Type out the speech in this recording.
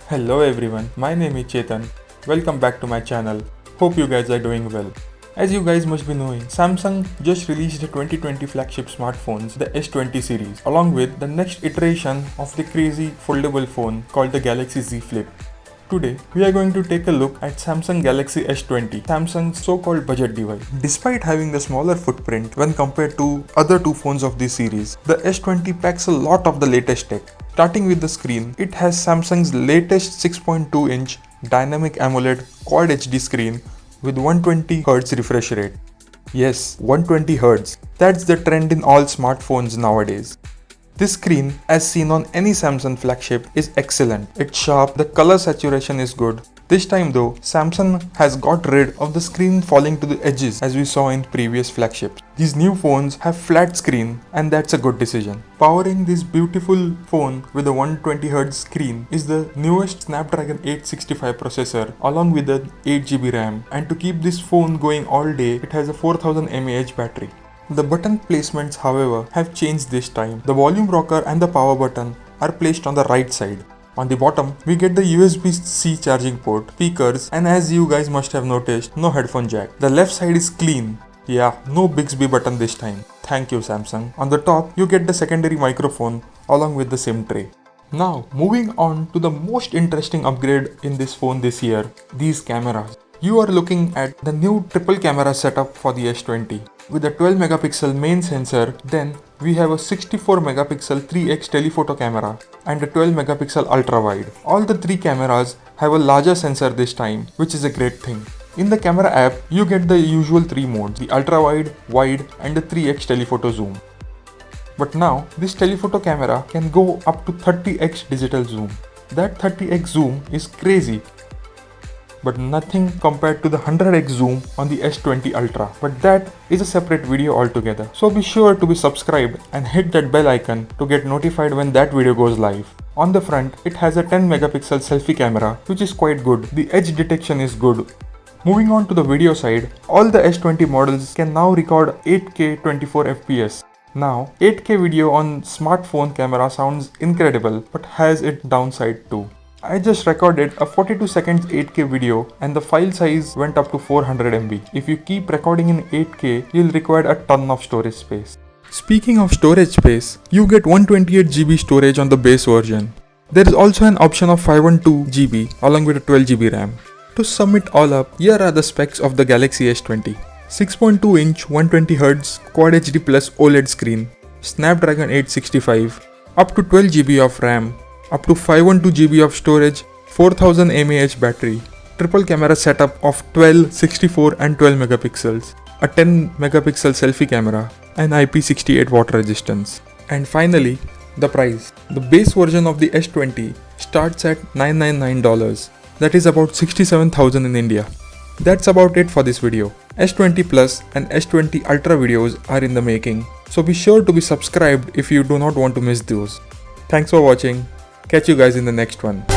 Hello everyone, my name is Chetan. Welcome back to my channel. Hope you guys are doing well. As you guys must be knowing, Samsung just released the 2020 flagship smartphones, the S20 series, along with the next iteration of the crazy foldable phone called the Galaxy Z Flip. Today, we are going to take a look at Samsung Galaxy S20, Samsung's so-called budget device. Despite having the smaller footprint when compared to other two phones of this series, the S20 packs a lot of the latest tech. Starting with the screen, it has Samsung's latest 6.2-inch dynamic AMOLED Quad HD screen with 120Hz refresh rate. Yes, 120Hz. That's the trend in all smartphones nowadays. This screen, as seen on any Samsung flagship, is excellent. It's sharp, the color saturation is good. This time though, Samsung has got rid of the screen falling to the edges as we saw in previous flagships. These new phones have flat screen and that's a good decision. Powering this beautiful phone with a 120Hz screen is the newest Snapdragon 865 processor along with the 8GB RAM, and to keep this phone going all day, it has a 4000 mAh battery. The button placements, however, have changed this time. The volume rocker and the power button are placed on the right side. On the bottom, we get the USB-C charging port, speakers, and as you guys must have noticed, no headphone jack. The left side is clean. Yeah, no Bixby button this time. Thank you, Samsung. On the top, you get the secondary microphone along with the SIM tray. Now, moving on to the most interesting upgrade in this phone this year, these cameras. You are looking at the new triple camera setup for the S20. With a 12 megapixel main sensor, then we have a 64 megapixel 3x telephoto camera and a 12 megapixel ultra wide. All the three cameras have a larger sensor this time, which is a great thing. In the camera app, you get the usual three modes, the ultra wide, and the 3x telephoto zoom. But now, this telephoto camera can go up to 30x digital zoom. That 30x zoom is crazy, but nothing compared to the 100x zoom on the S20 Ultra. But that is a separate video altogether. So be sure to be subscribed and hit that bell icon to get notified when that video goes live. On the front, it has a 10 megapixel selfie camera, which is quite good. The edge detection is good. Moving on to the video side, all the S20 models can now record 8K 24fps. Now, 8K video on smartphone camera sounds incredible, but has its downside too. I just recorded a 42 seconds 8K video and the file size went up to 400 MB. If you keep recording in 8K, you'll require a ton of storage space. Speaking of storage space, you get 128GB storage on the base version. There is also an option of 512GB along with a 12GB RAM. To sum it all up, here are the specs of the Galaxy S20. 6.2-inch 120Hz Quad HD+ OLED screen, Snapdragon 865, up to 12GB of RAM, up to 512GB of storage, 4000 mAh battery, triple camera setup of 12, 64 and 12 megapixels, a 10 megapixel selfie camera, and IP68 water resistance. And finally, the price. The base version of the S20 starts at $999, that is about 67,000 in India. That's about it for this video. S20 Plus and S20 Ultra videos are in the making, so be sure to be subscribed if you do not want to miss those. Thanks for watching. Catch you guys in the next one.